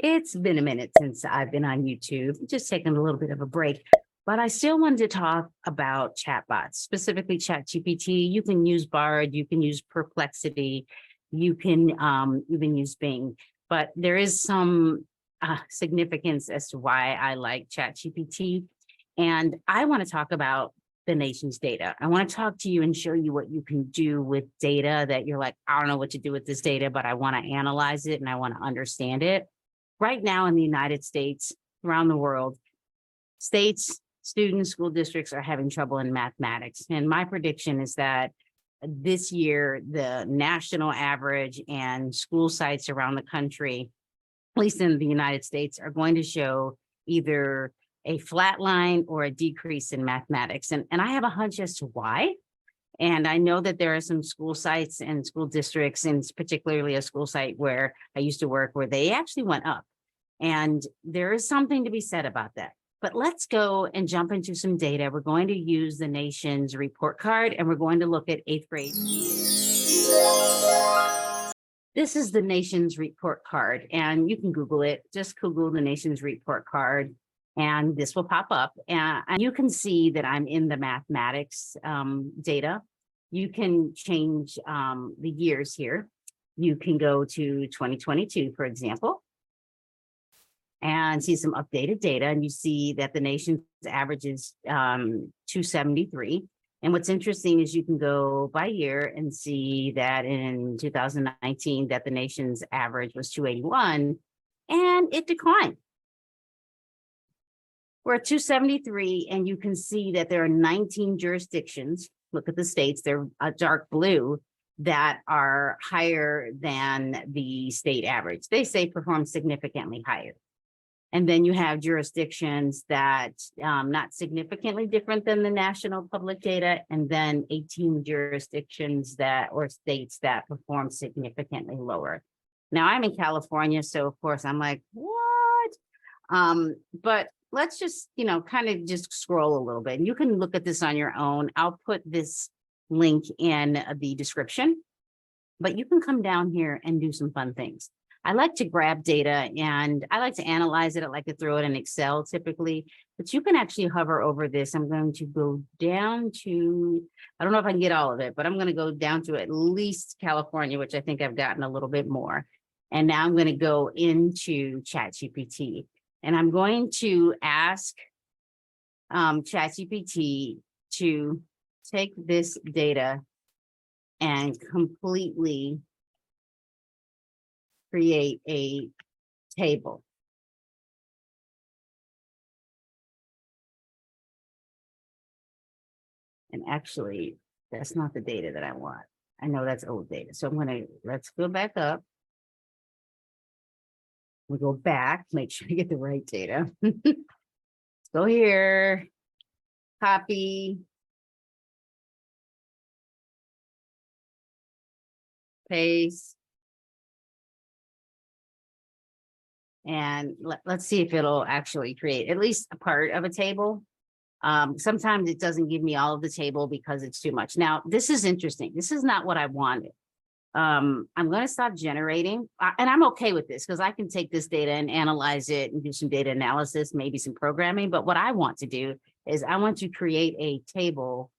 It's been a minute since I've been on YouTube, just taking a little bit of a break, but I still wanted to talk about chatbots, specifically ChatGPT. You can use Bard, you can use Perplexity, you can even use Bing, but there is some significance as to why I like ChatGPT. And I want to talk about the nation's data. I want to talk to you and show you what you can do with data that you're like, I don't know what to do with this data, but I want to analyze it and I want to understand it. Right now in the United States, around the world, states, students, school districts are having trouble in mathematics. And my prediction is that this year, the national average and school sites around the country, at least in the United States, are going to show either a flat line or a decrease in mathematics. And I have a hunch as to why. And I know that there are some school sites and school districts, and particularly a school site where I used to work, where they actually went up. And there is something to be said about that. But let's go and jump into some data. We're going to use the nation's report card, and we're going to look at 8th grade. This is the nation's report card, and you can Google it. Just Google the nation's report card, and this will pop up. And you can see that I'm in the mathematics data. You can change the years here. You can go to 2022, for example, and see some updated data. And you see that the nation's average is 273. And what's interesting is you can go by year and see that in 2019, that the nation's average was 281, and it declined. We're at 273, and you can see that there are 19 jurisdictions. Look at the states, they're dark blue, that are higher than the state average. They say perform significantly higher. And then you have jurisdictions that not significantly different than the national public data, and then 18 jurisdictions that, or states that, perform significantly lower. Now I'm in California, so of course I'm like, what? But let's just, kind of just scroll a little bit, and you can look at this on your own. I'll put this link in the description, but you can come down here and do some fun things. I like to grab data and I like to analyze it. I like to throw it in Excel typically, but you can actually hover over this. I'm going to go down to, I don't know if I can get all of it, but I'm going to go down to at least California, which I think I've gotten a little bit more. And now I'm going to go into ChatGPT, and I'm going to ask ChatGPT to take this data and completely create a table. And actually, that's not the data that I want. I know that's old data. So let's go back up. We go back, make sure you get the right data. Let's go here, copy, paste. And let's see if it'll actually create at least a part of a table. Sometimes it doesn't give me all of the table because it's too much. Now, this is interesting. This is not what I wanted. I'm going to stop generating, and I'm okay with this because I can take this data and analyze it and do some data analysis, maybe some programming. But what I want to do is I want to create a table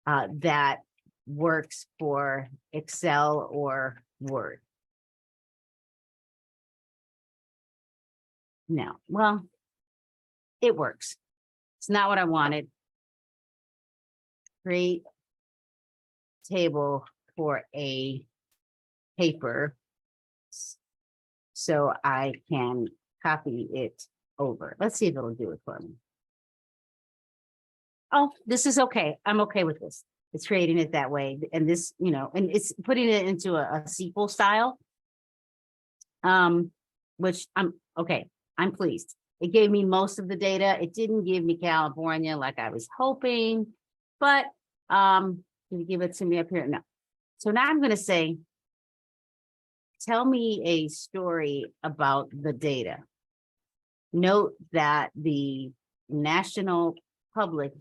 that works for Excel or Word. No, well, it works. It's not what I wanted. Create table for a paper so I can copy it over. Let's see if it'll do it for me. Oh, this is okay. I'm okay with this. It's creating it that way. And this, and it's putting it into a SQL style, which I'm okay. I'm pleased. It gave me most of the data. It didn't give me California like I was hoping, but can you give it to me up here? No. So now I'm going to say, tell me a story about the data. Note that the national public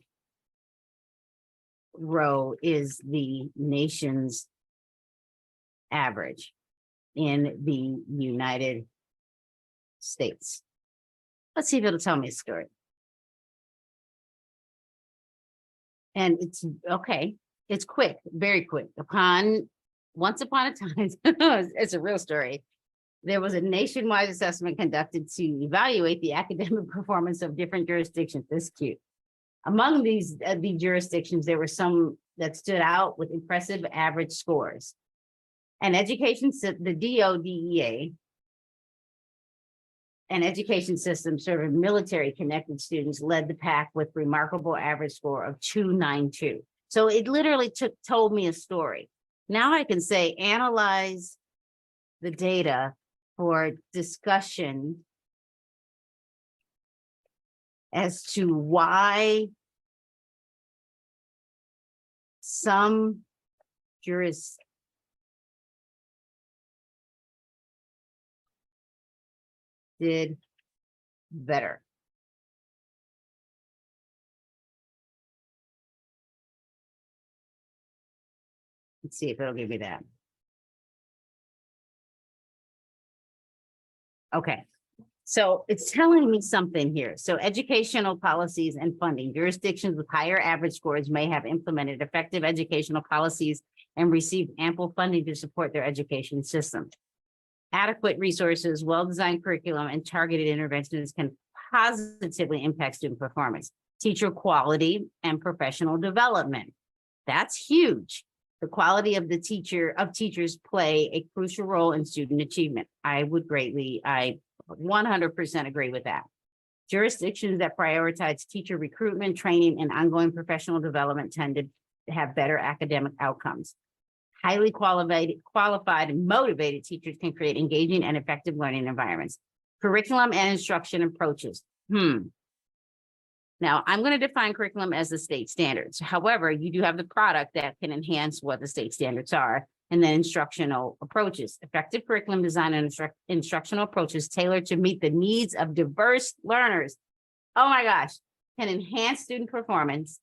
row is the nation's average in the United states. Let's see if it'll tell me a story. And it's okay. It's quick, very quick. Once upon a time, it's a real story. There was a nationwide assessment conducted to evaluate the academic performance of different jurisdictions. This is cute. Among the jurisdictions, there were some that stood out with impressive average scores. And the DODEA, an education system serving military connected students, led the pack with remarkable average score of 292. So it literally told me a story. Now I can say, analyze the data for discussion as to why some jurists did better. Let's see if it'll give me that. Okay, so it's telling me something here. So educational policies and funding. Jurisdictions with higher average scores may have implemented effective educational policies and received ample funding to support their education system. Adequate resources, well-designed curriculum, and targeted interventions can positively impact student performance. Teacher quality and professional development. That's huge. The quality of teachers play a crucial role in student achievement. I 100% agree with that. Jurisdictions that prioritize teacher recruitment, training, and ongoing professional development tend to have better academic outcomes. Highly qualified and motivated teachers can create engaging and effective learning environments. Curriculum and instruction approaches. Now, I'm going to define curriculum as the state standards. However, you do have the product that can enhance what the state standards are, and then instructional approaches. Effective curriculum design and instructional approaches tailored to meet the needs of diverse learners. Oh my gosh, can enhance student performance.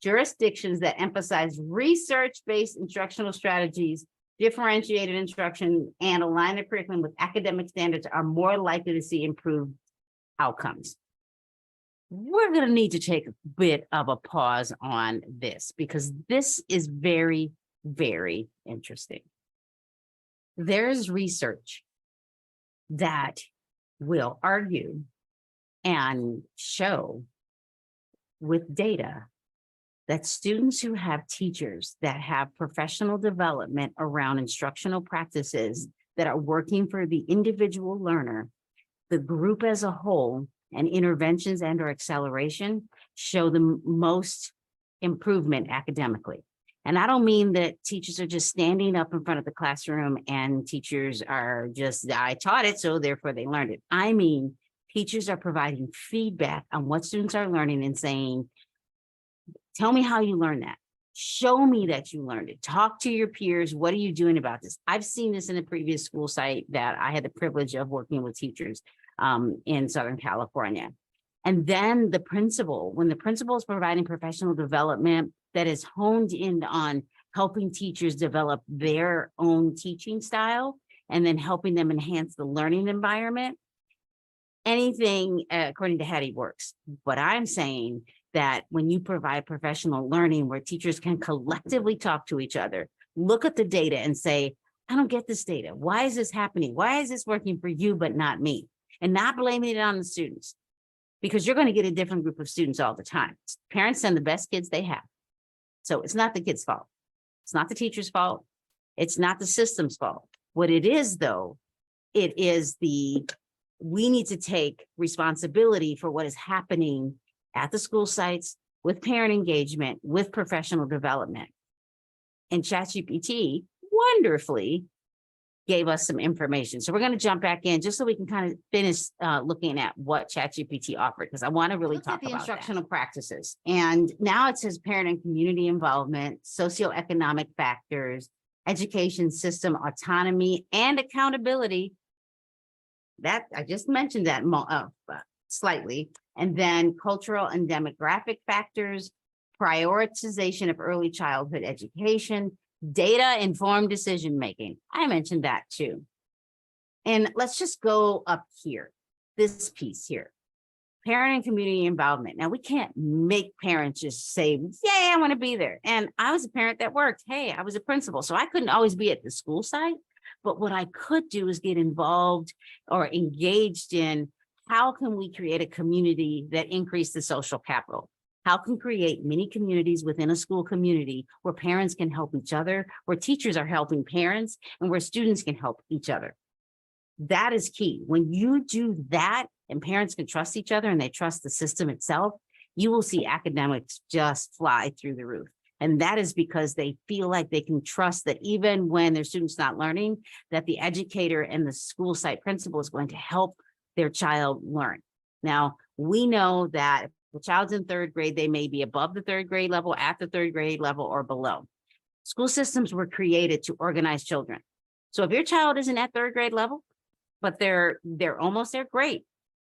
Jurisdictions that emphasize research-based instructional strategies, differentiated instruction, and align the curriculum with academic standards are more likely to see improved outcomes. We're going to need to take a bit of a pause on this because this is very, very interesting. There's research that will argue and show with data that students who have teachers that have professional development around instructional practices that are working for the individual learner, the group as a whole, and interventions and/or acceleration show the most improvement academically. And I don't mean that teachers are just standing up in front of the classroom and teachers are just, I taught it, so therefore they learned it. I mean, teachers are providing feedback on what students are learning and saying, tell me how you learned that. Show me that you learned it. Talk to your peers. What are you doing about this? I've seen this in a previous school site that I had the privilege of working with teachers in Southern California. And then the principal, when the principal is providing professional development that is honed in on helping teachers develop their own teaching style and then helping them enhance the learning environment, anything according to Hattie works. But I'm saying that when you provide professional learning where teachers can collectively talk to each other, look at the data and say, I don't get this data. Why is this happening? Why is this working for you, but not me? And not blaming it on the students, because you're going to get a different group of students all the time. Parents send the best kids they have. So it's not the kid's fault. It's not the teacher's fault. It's not the system's fault. What it is, though, it is we need to take responsibility for what is happening at the school sites with parent engagement, with professional development. And ChatGPT wonderfully gave us some information. So we're going to jump back in just so we can kind of finish looking at what ChatGPT offered, because I want to really talk about the instructional practices. And now it says parent and community involvement, socioeconomic factors, education system autonomy, and accountability. That I just mentioned that slightly. And then cultural and demographic factors, prioritization of early childhood education, data-informed decision-making. I mentioned that too. And let's just go up here. this piece here. Parent and community involvement. Now, we can't make parents just say, yeah, I want to be there. And I was a parent that worked. Hey, I was a principal, so I couldn't always be at the school site. But what I could do is get involved or engaged in how can we create a community that increase the social capital? How can create mini communities within a school community where parents can help each other, where teachers are helping parents, and where students can help each other? That is key. When you do that and parents can trust each other and they trust the system itself, you will see academics just fly through the roof. And that is because they feel like they can trust that even when their student's not learning, that the educator and the school site principal is going to help their child learn. Now, we know that if the child's in third grade, they may be above the third grade level, at the third grade level, or below. School systems were created to organize children. So if your child isn't at third grade level, but they're almost there, great.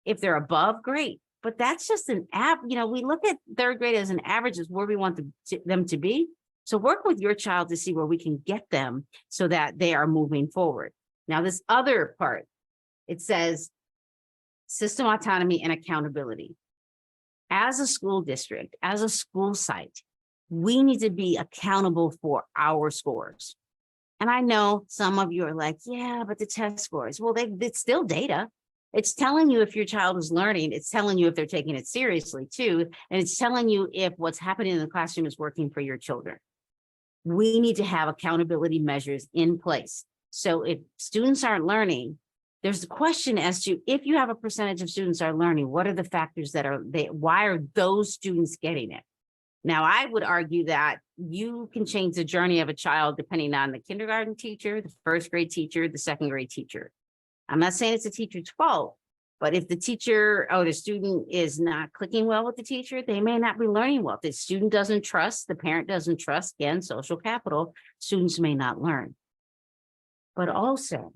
If they're above, great. But that's just an we look at third grade as an average is where we want them to be. So work with your child to see where we can get them so that they are moving forward. Now, this other part, it says system autonomy and accountability. As a school district, as a school site, we need to be accountable for our scores. And I know some of you are like, yeah, but the test scores, well, it's still data. It's telling you if your child is learning. It's telling you if they're taking it seriously too. And it's telling you if what's happening in the classroom is working for your children. We need to have accountability measures in place. So if students aren't learning, there's a question as to if you have a percentage of students are learning, what are the factors that why are those students getting it? Now, I would argue that you can change the journey of a child depending on the kindergarten teacher, the first grade teacher, the second grade teacher. I'm not saying it's a teacher's fault, but if the teacher or the student is not clicking well with the teacher, they may not be learning well. If the student doesn't trust, the parent doesn't trust, again, social capital, students may not learn. But also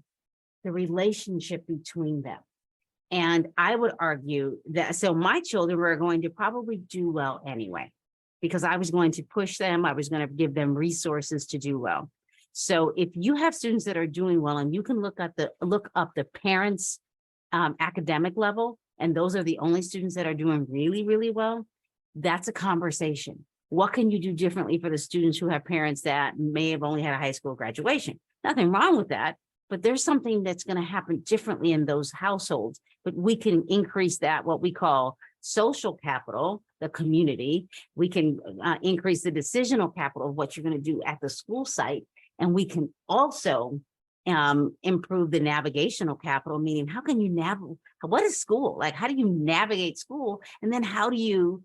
the relationship between them. And I would argue that, so my children were going to probably do well anyway, because I was going to push them, I was going to give them resources to do well. So if you have students that are doing well and you can look up the parents' academic level, and those are the only students that are doing really, really well, that's a conversation. What can you do differently for the students who have parents that may have only had a high school graduation? Nothing wrong with that, but there's something that's going to happen differently in those households. But we can increase that, what we call social capital, the community. We can increase the decisional capital of what you're going to do at the school site. And we can also improve the navigational capital, meaning how can you navigate, what is school? Like, how do you navigate school? And then how do you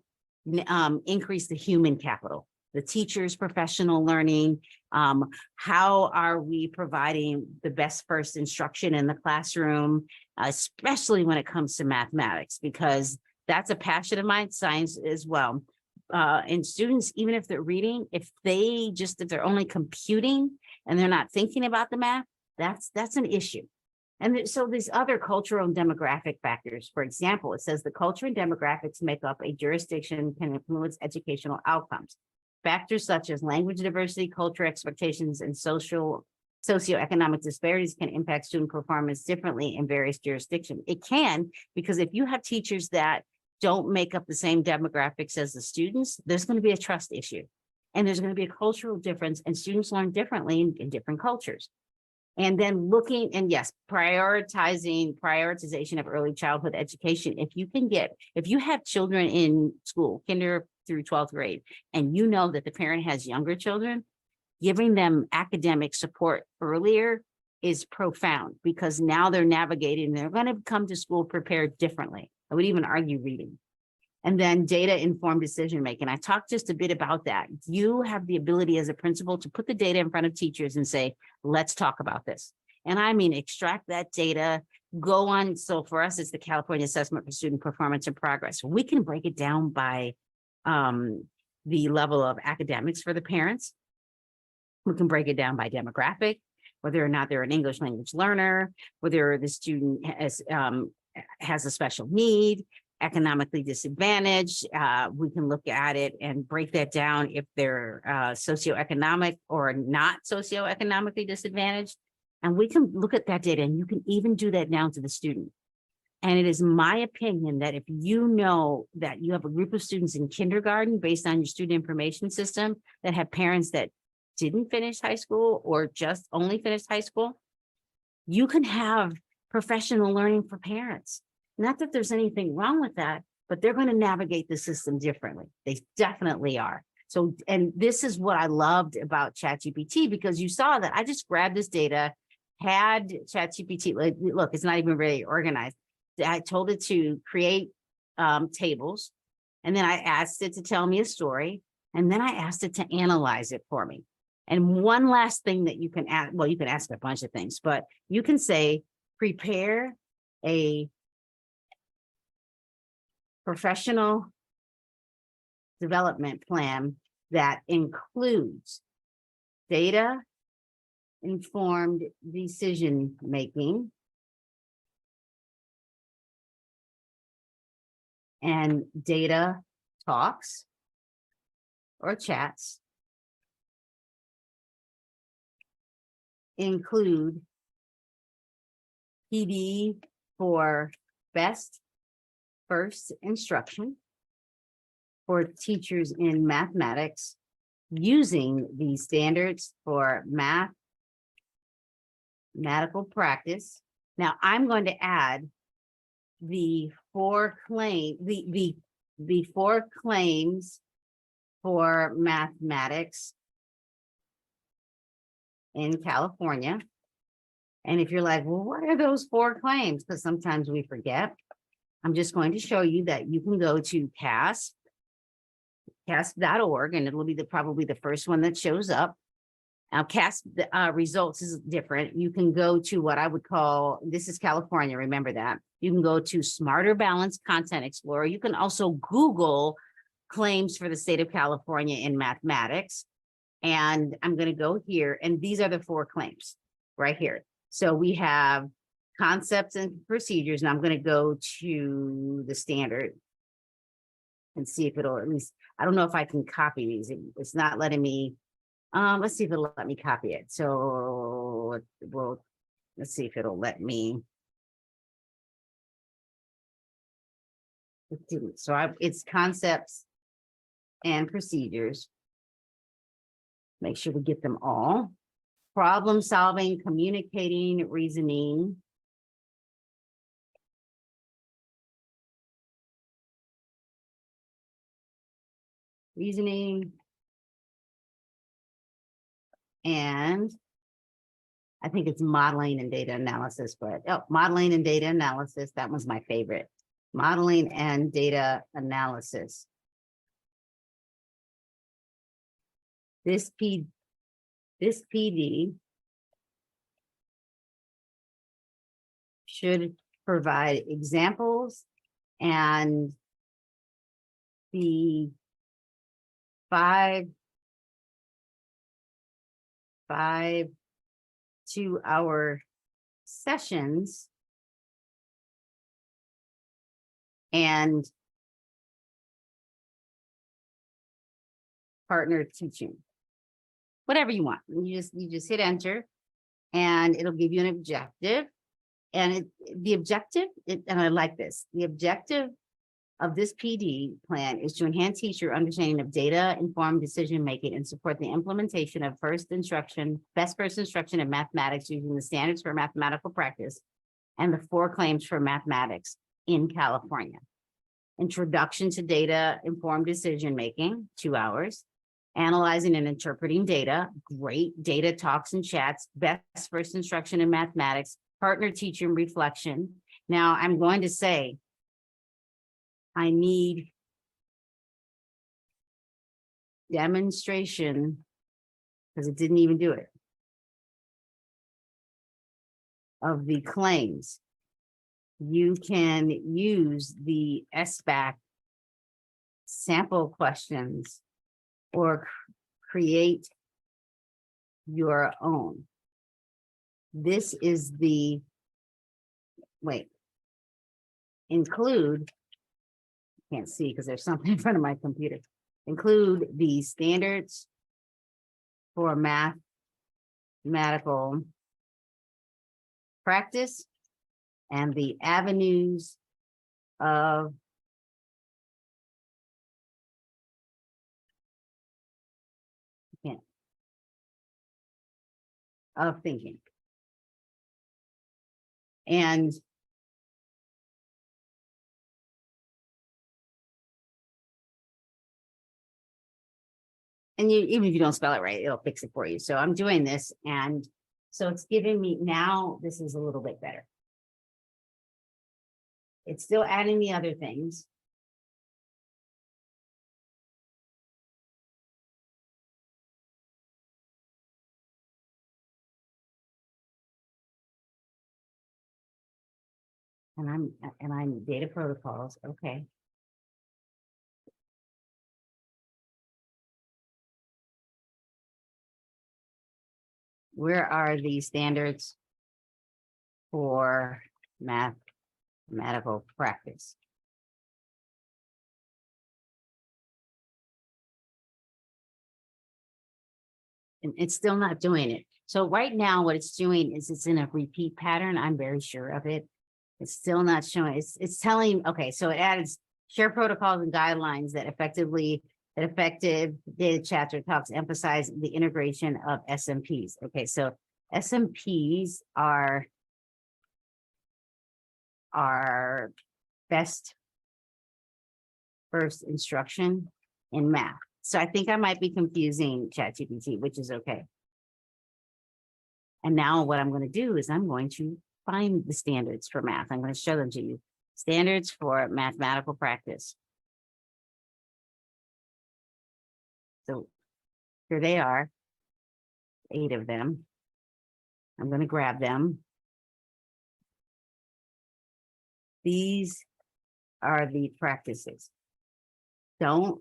increase the human capital, the teachers' professional learning? How are we providing the best first instruction in the classroom, especially when it comes to mathematics, because that's a passion of mine, science as well. And students, even if they're reading, if they're only computing and they're not thinking about the math, that's an issue. And so these other cultural and demographic factors, for example, it says the culture and demographics make up a jurisdiction can influence educational outcomes. Factors such as language diversity, culture expectations, and socioeconomic disparities can impact student performance differently in various jurisdictions. It can, because if you have teachers that don't make up the same demographics as the students, there's going to be a trust issue. And there's going to be a cultural difference, and students learn differently in different cultures. And then looking, and yes, prioritization of early childhood education. If you have children in school, kinder through 12th grade, and you know that the parent has younger children, giving them academic support earlier is profound, because now they're navigating, they're going to come to school prepared differently. I would even argue reading. And then data-informed decision-making. I talked just a bit about that. You have the ability as a principal to put the data in front of teachers and say, let's talk about this. And I mean, extract that data, go on. So for us, it's the California Assessment for Student Performance and Progress. We can break it down by the level of academics for the parents. We can break it down by demographic, whether or not they're an English language learner, whether the student has a special need, economically disadvantaged. We can look at it and break that down if they're socioeconomic or not socioeconomically disadvantaged. And we can look at that data, and you can even do that down to the student. And it is my opinion that if you know that you have a group of students in kindergarten based on your student information system that have parents that didn't finish high school or just only finished high school, you can have professional learning for parents. Not that there's anything wrong with that, but they're going to navigate the system differently. They definitely are. So, and this is what I loved about ChatGPT, because you saw that I just grabbed this data, had ChatGPT, look, it's not even really organized. I told it to create tables, and then I asked it to tell me a story, and then I asked it to analyze it for me. And one last thing that you can ask, well, you can ask a bunch of things, but you can say, prepare a professional development plan that includes data-informed decision-making and data talks or chats, include PD for best first instruction for teachers in mathematics using the standards for mathematical practice. Now I'm going to add the four claims for mathematics in California. And if you're like, well, what are those 4 claims? Because sometimes we forget. I'm just going to show you that you can go to CASP.org, and it'll be probably the first one that shows up. Now, CASP results is different. You can go to what I would call, this is California, remember that. You can go to Smarter Balanced Content Explorer. You can also Google claims for the state of California in mathematics. And I'm going to go here, and these are the 4 claims right here. So we have concepts and procedures, and I'm going to go to the standard and see if it'll at least, I don't know if I can copy these. It's not letting me, let's see if it'll let me copy it. So, well, let's see if it'll let me. It didn't. So it's concepts and procedures. Make sure we get them all. Problem solving, communicating, reasoning. And I think it's modeling and data analysis, but modeling and data analysis, that was my favorite. Modeling and data analysis. This PD should provide examples and the 5 2-hour sessions and partner teaching. Whatever you want. You just hit enter, and it'll give you an objective. And the objective, and I like this, the objective of this PD plan is to enhance teacher understanding of data-informed decision-making and support the implementation of best first instruction in mathematics using the standards for mathematical practice and the 4 claims for mathematics in California. Introduction to data-informed decision-making, 2 hours. Analyzing and interpreting data, great data talks and chats, best first instruction in mathematics, partner teacher reflection. Now I'm going to say, I need demonstration, because it didn't even do it, of the claims. You can use the SBAC sample questions or create your own. This is the, include, can't see because there's something in front of my computer. Include the standards for mathematical practice and the avenues of thinking. And even if you don't spell it right, it'll fix it for you. So I'm doing this, and so it's giving me, now this is a little bit better. It's still adding the other things. And I'm data protocols. Okay. Where are the standards for mathematical practice? And it's still not doing it. So right now what it's doing is it's in a repeat pattern. I'm very sure of it. It's still not showing. It's telling, okay, so it adds share protocols and guidelines that effective data chats or talks emphasize the integration of SMPs. Okay, so SMPs are best first instruction in math. So I think I might be confusing ChatGPT, which is okay. And now what I'm going to do is I'm going to find the standards for math. I'm going to show them to you. Standards for mathematical practice. So here they are, 8 of them. I'm going to grab them. These are the practices. Don't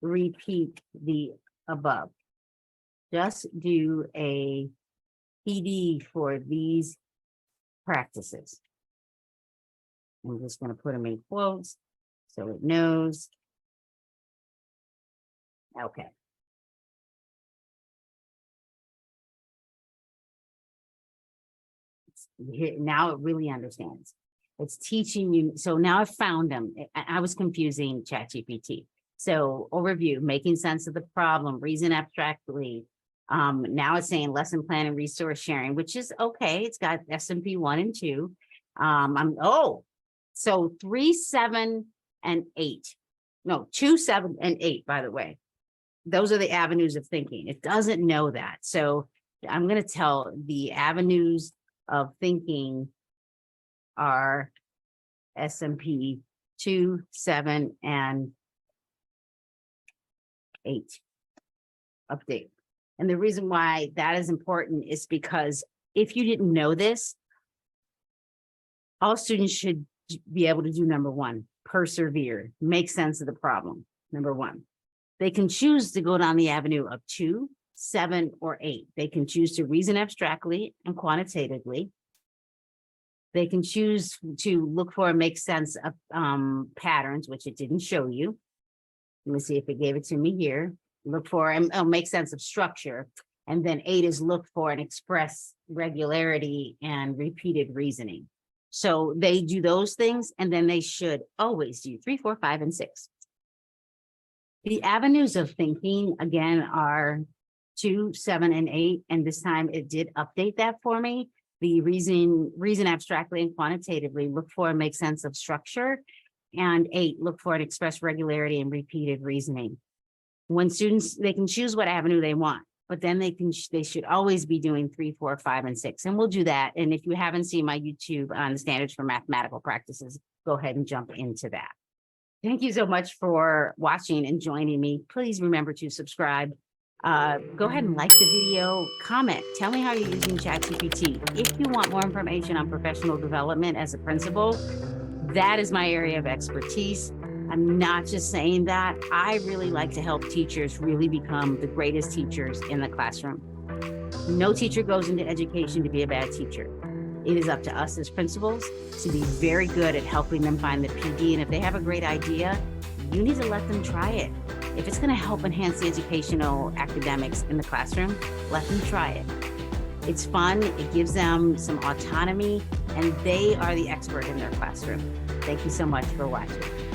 repeat the above. Just do a PD for these practices. I'm just going to put them in quotes so it knows. Okay. Now it really understands. It's teaching you. So now I've found them. I was confusing ChatGPT. So overview, making sense of the problem, reason abstractly. Now it's saying lesson plan and resource sharing, which is okay. It's got SMP 1 and 2. So 3, 7, and 8. No, 2, 7, and 8, by the way. Those are the avenues of thinking. It doesn't know that. So I'm going to tell the avenues of thinking are SMP 2, 7, and 8. Update. And the reason why that is important is because if you didn't know this, all students should be able to do number 1, persevere, make sense of the problem. Number 1, they can choose to go down the avenue of 2, 7, or 8. They can choose to reason abstractly and quantitatively. They can choose to look for and make sense of patterns, which it didn't show you. Let me see if it gave it to me here. Look for and make sense of structure. And then 8 is look for and express regularity and repeated reasoning. So they do those things, and then they should always do 3, 4, 5, and 6. The avenues of thinking, again, are 2, 7, and 8. And this time it did update that for me. The reason abstractly and quantitatively, look for and make sense of structure. And 8, look for and express regularity and repeated reasoning. When students, they can choose what avenue they want, but then they should always be doing 3, 4, 5, and 6. And we'll do that. And if you haven't seen my YouTube on the standards for mathematical practices, go ahead and jump into that. Thank you so much for watching and joining me. Please remember to subscribe. Go ahead and like the video, comment, tell me how you're using ChatGPT. If you want more information on professional development as a principal, that is my area of expertise. I'm not just saying that. I really like to help teachers really become the greatest teachers in the classroom. No teacher goes into education to be a bad teacher. It is up to us as principals to be very good at helping them find the PD. And if they have a great idea, you need to let them try it. If it's going to help enhance the educational academics in the classroom, let them try it. It's fun. It gives them some autonomy. and they are the expert in their classroom. Thank you so much for watching.